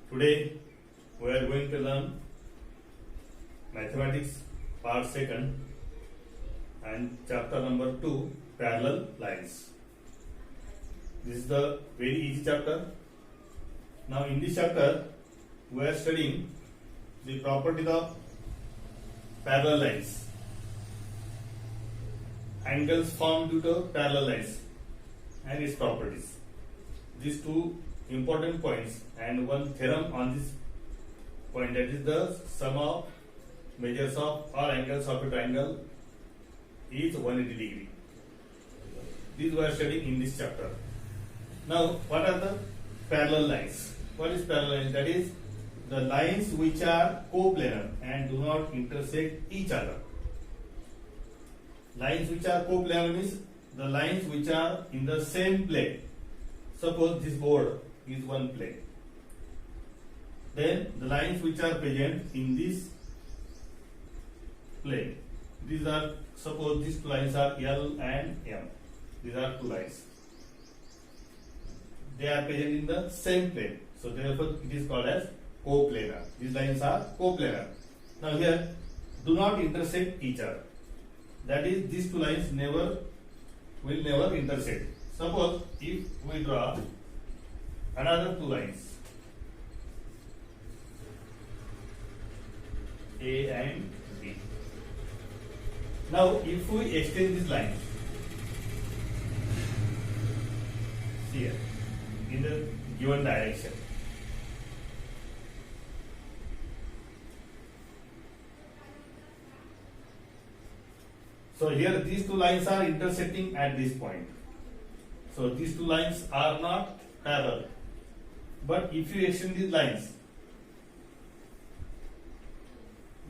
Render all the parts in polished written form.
Today we are going to learn mathematics part 2nd and chapter number 2, parallel lines. This is the very easy chapter. Now in this chapter we are studying the properties of parallel lines, angles formed due to parallel lines and its properties. These two important points and one theorem on this point, that is the sum of measures of all angles of a triangle is 180 degree. These we are studying in this chapter. Now what are the parallel lines? What is parallel lines? That is the lines which are coplanar and do not intersect each other. Lines which are coplanar means the lines which are in the same plane. Suppose this board is one plane. Then the lines which are present in this plane. These are, suppose these two lines are L and M. These are two lines. They are present in the same plane. So therefore it is called as coplanar. These lines are coplanar. Now here, do not intersect each other. That is, these two lines will never intersect. Suppose if we draw another two lines, A and B. Now if we extend this line here in the given direction, so here these two lines are intersecting at this point. So these two lines are not parallel. But if you extend these lines,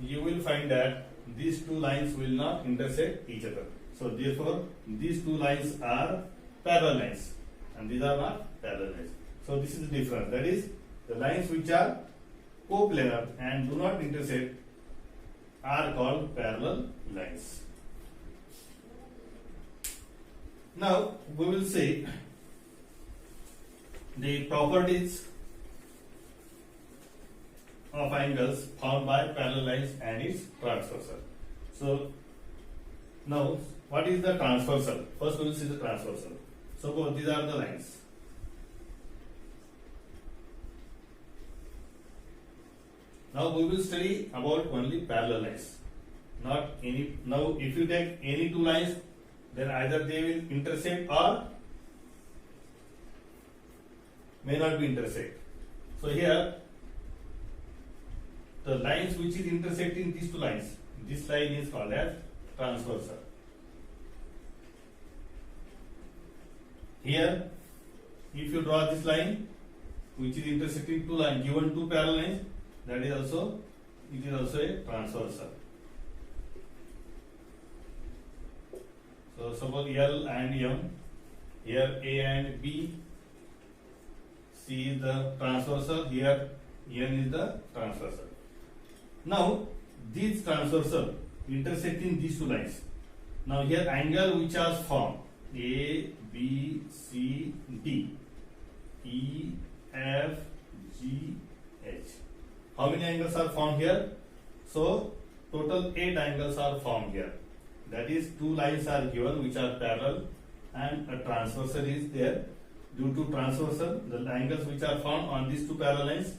you will find that these two lines will not intersect each other. So therefore these two lines are parallel lines and these are not parallel lines. So this is the difference. That is, the lines which are coplanar and do not intersect are called parallel lines. Now we will see the properties of angles formed by parallel lines and its transversal. So now what is the transversal? First we will see the transversal. Suppose these are the lines. Now we will study about only parallel lines, not any. Now if you take any two lines, then either they will intersect or may not be intersect. So here the lines which is intersecting these two lines, this line is called as transversal. Here if you draw this line which is intersecting two lines, given two parallel lines, that is also, it is also a transversal. So suppose L and M, here A and B, C is the transversal, here N is the transversal. Now these transversal intersecting these two lines. Now here angle which are formed A, B, C, D, E, F, G, H. How many angles are formed here? So total 8 angles are formed here. That is, two lines are given which are parallel and a transversal is there. Due to transversal, the angles which are found on these two parallel lines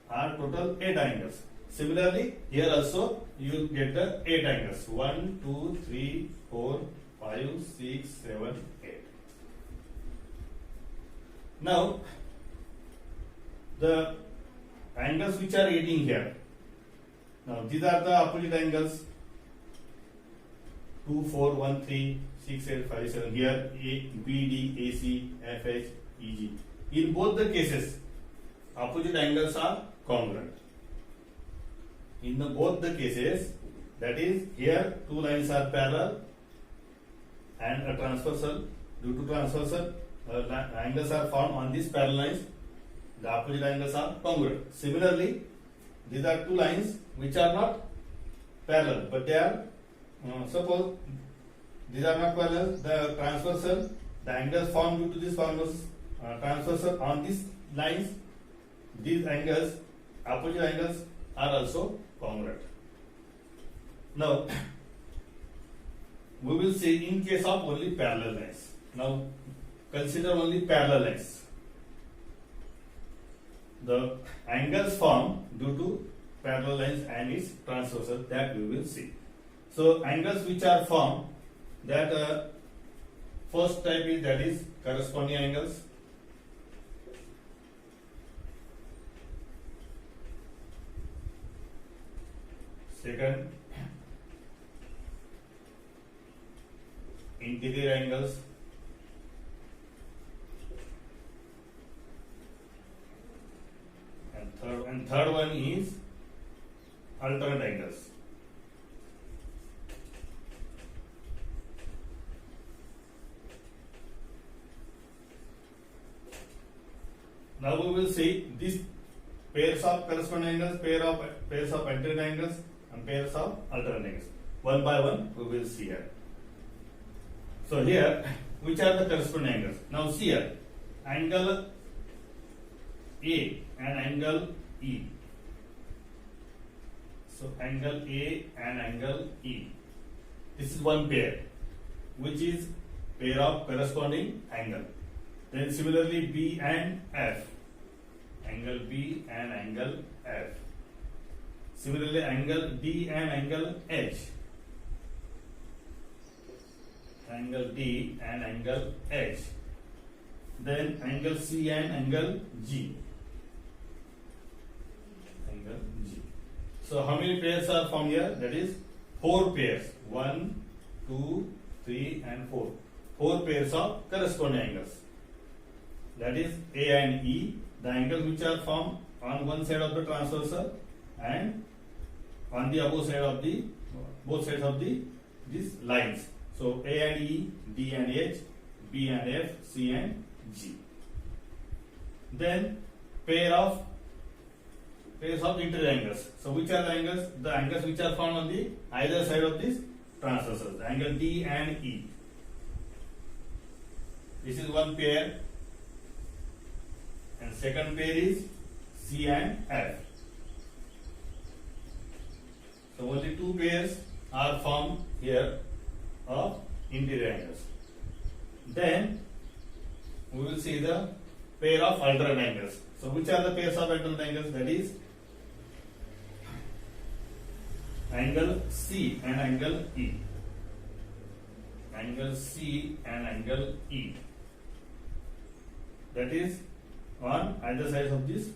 are total 8 angles. Similarly, here also you will get the 8 angles. 1, 2, 3, 4, 5, 6, 7, 8. Now, the angles which are aiding here. Now, these are the opposite angles. 2, 4, 1, 3, 6, 8, 5, 7. Here A, B, D, AC, FH, EG. In both the cases, opposite angles are congruent. In both the cases, that is, here two lines are parallel and a transversal. Due to transversal, angles are formed on these parallel lines. The opposite angles are congruent. Similarly, these are two lines which are not parallel, but they are, suppose these are not parallel, the transversal, the angles formed due to this transversal on these lines, these angles, opposite angles are also congruent. Now, we will see in case of only parallel lines. Now, consider only parallel lines. The angles formed due to parallel lines and its transversal, that we will see. So, angles which are formed, that first type is, that is corresponding angles. Second, interior angles. And third one is alternate angles. Now we will see these pairs of corresponding angles, pairs of alternate angles, and pairs of alternate angles. One by one we will see here. So here, which are the corresponding angles? Now see here, angle A and angle E. So angle A and angle E. This is one pair, which is pair of corresponding angle. Then similarly B and F. Angle B and angle F. Similarly angle D and angle H. Angle D and angle H. Then angle C and angle G. Angle G. So how many pairs are formed here? That is 4 pairs. 1, 2, 3 and 4. 4 pairs of corresponding angles. That is A and E, the angles which are formed on one side of the transversal and on the opposite side of the both sides of these lines. So A and E, D and H, B and F, C and G. Then pairs of interior angles. So which are the angles? The angles which are found on the either side of this transversal. Angle D and E. This is one pair. And second pair is C and F. So only 2 pairs are formed here of interior angles. Then we will see the pair of alternate angles. So which are the pairs of alternate angles? That is angle C and angle E. Angle C and angle E. That is on either side of this.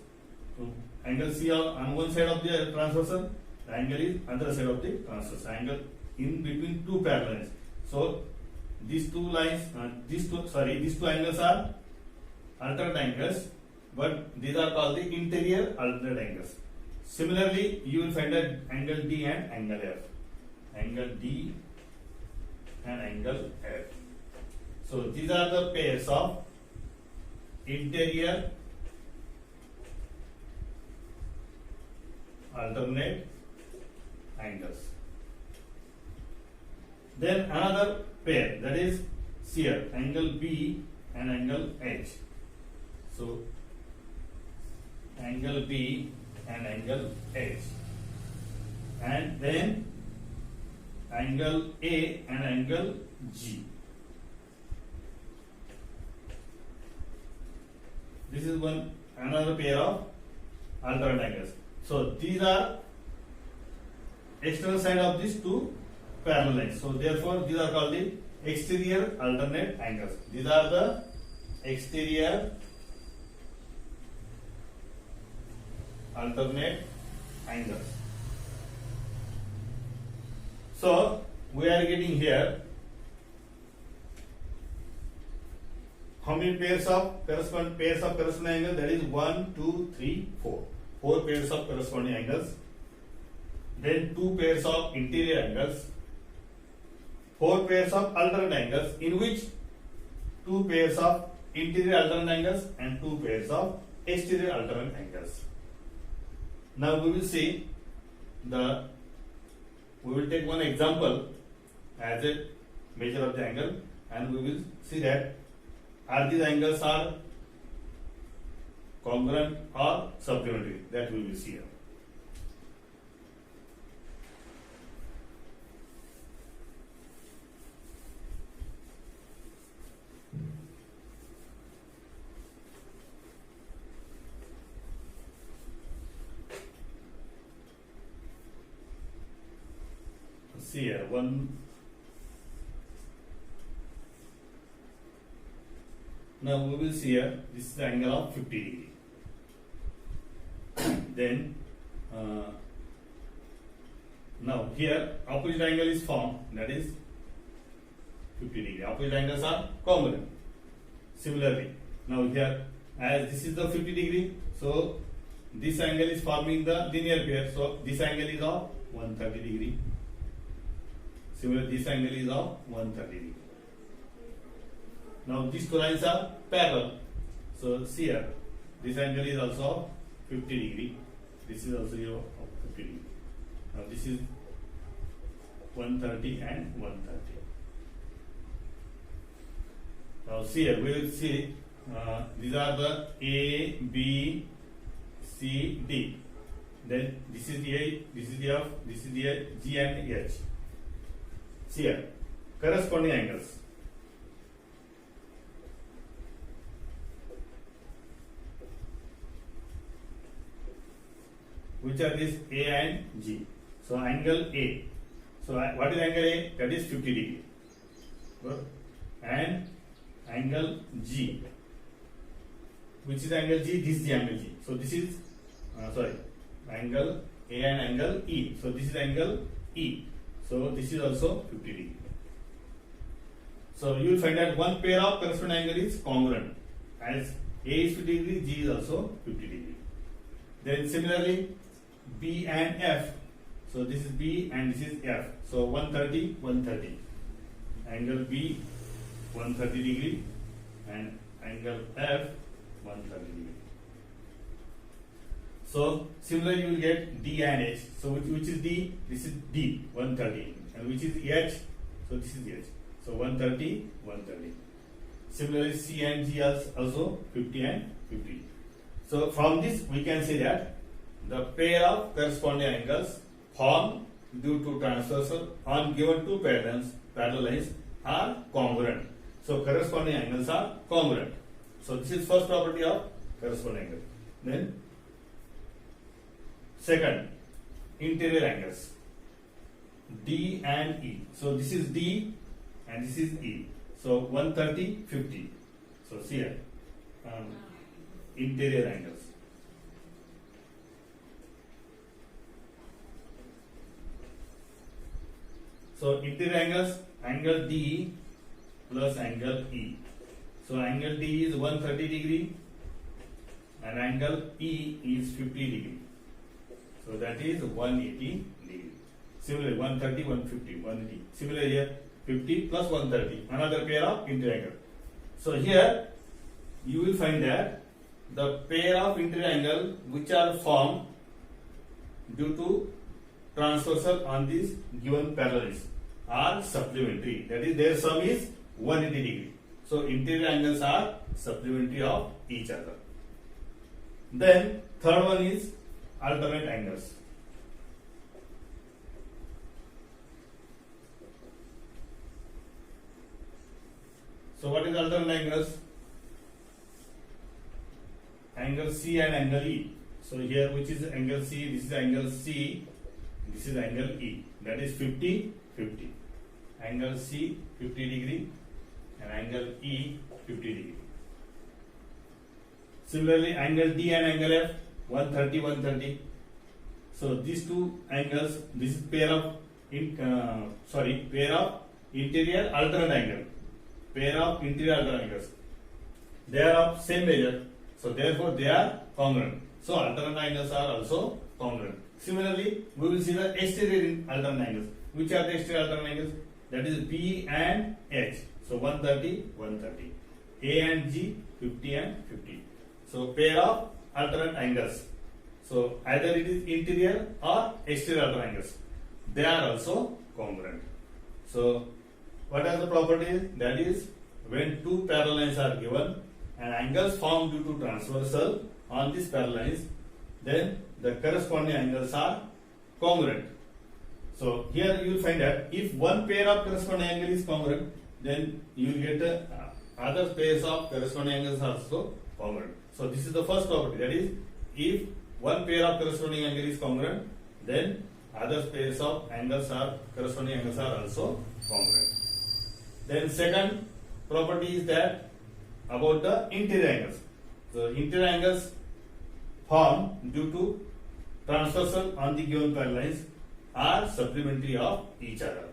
Angle C on one side of the transversal, the angle is other side of the transversal. Angle in between 2 parallel lines. So these two lines, these two angles are alternate angles, but these are called the interior alternate angles. Similarly, you will find that angle D and angle F. Angle D and angle F. So these are the pairs of interior alternate angles. Then another pair, that is here, angle B and angle H. So angle B and angle H. And then angle A and angle G. This is another pair of alternate angles. So these are external side of these 2 parallel lines. So therefore these are called the exterior alternate angles. These are the exterior alternate angles. So we are getting here how many pairs of corresponding angles? That is 1, 2, 3, 4. 4 pairs of corresponding angles. Then 2 pairs of interior angles. 4 pairs of alternate angles, in which 2 pairs of interior alternate angles and 2 pairs of exterior alternate angles. Now we will see we will take one example as a measure of the angle, and we will see that are these angles are congruent or supplementary, that we will see here. See here, now we will see here, this is the angle of 50 degree. Then now here opposite angle is formed, that is 50 degree. Opposite angles are congruent. Similarly, now here as this is the 50 degree, so this angle is forming the linear pair, so this angle is of 130 degree. Similarly, this angle is of 130 degree. Now these two lines are parallel. So see here, this angle is also 50 degree. This is also 50 degree. Now this is 130 and 130. Now see here, we will see these are the A, B, C, D. Then this is the A, this is the F, this is the G and H. See here, corresponding angles. Which are these A and G? So angle A. So what is angle A? That is 50 degree. Good. And angle G. Which is angle G? This is the angle G. So this is angle A and angle E. So this is angle E. So this is also 50 degree. So you will find that one pair of corresponding angle is congruent. As A is 50 degree, G is also 50 degree. Then similarly, B and F. So this is B and this is F. So 130, 130. Angle B 130 degree and angle F 130 degree. So similarly you will get D and H. So which is D? This is D 130. And which is H? So this is H. So 130, 130. Similarly C and G also 50 and 50. So from this we can say that the pair of corresponding angles formed due to transversal on given two parallel lines are congruent. So corresponding angles are congruent. So this is first property of corresponding angle. Then second, interior angles D and E. So this is D and this is E. So 130, 50. So see here, interior angles. So interior angles, angle D plus angle E. So angle D is 130 degree and angle E is 50 degree. So that is 180 degree. Similarly 130, 150, 180. Similarly here 50 plus 130, another pair of interior angle. So here you will find that the pair of interior angle which are formed due to transversal on these given parallels are supplementary. That is, their sum is 180 degree. So interior angles are supplementary of each other. Then third one is alternate angles. So what is alternate angles? Angle C and angle E. So here which is angle C? This is angle C. This is angle E. That is 50, 50. Angle C 50 degree and angle E 50 degree. Similarly angle D and angle F 130, 130. So these two angles, this is pair of interior alternate angle. Pair of interior alternate angles. They are of same measure. So therefore they are congruent. So alternate angles are also congruent. Similarly, we will see the exterior alternate angles. Which are the exterior alternate angles? That is B and H. So 130, 130. A and G 50 and 50. So pair of alternate angles. So either it is interior or exterior alternate angles. They are also congruent. So what are the properties? That is, when two parallel lines are given and angles formed due to transversal on these parallel lines, then the corresponding angles are congruent. So here you will find that if one pair of corresponding angle is congruent, then you will get other pairs of corresponding angles also congruent. So this is the first property, that is, if one pair of corresponding angle is congruent, then other pairs of corresponding angles are also congruent. Then second property is that about the interior angles. So interior angles formed due to transversal on the given parallel lines are supplementary of each other.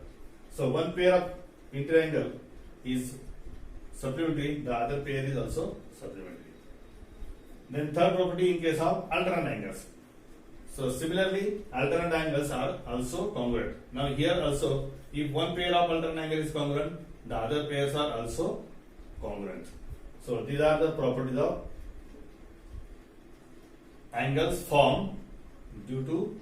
So one pair of interior angle is supplementary, the other pair is also supplementary. Then third property in case of alternate angles. So similarly, alternate angles are also congruent. Now here also, if one pair of alternate angle is congruent, the other pairs are also congruent. So these are the properties of angles formed due to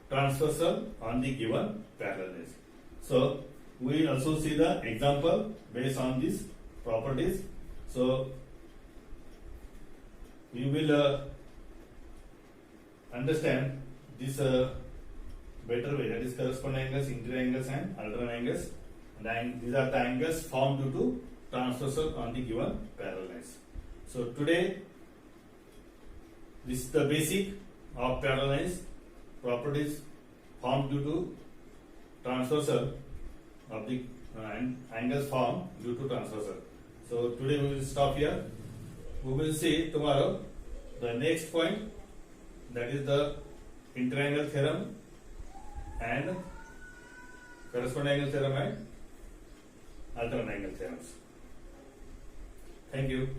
transversal on the given parallel lines. So we also see the example based on these properties. So we will understand this better way, that is corresponding angles, interior angles and alternate angles. And these are the angles formed due to transversal on the given parallel lines. So today this is the basic of parallel lines, properties formed due to transversal of the angles formed due to transversal. So today we will stop here. We will see tomorrow the next point, that is the inter-angle theorem and corresponding angle theorem and alternate angle theorems. Thank you.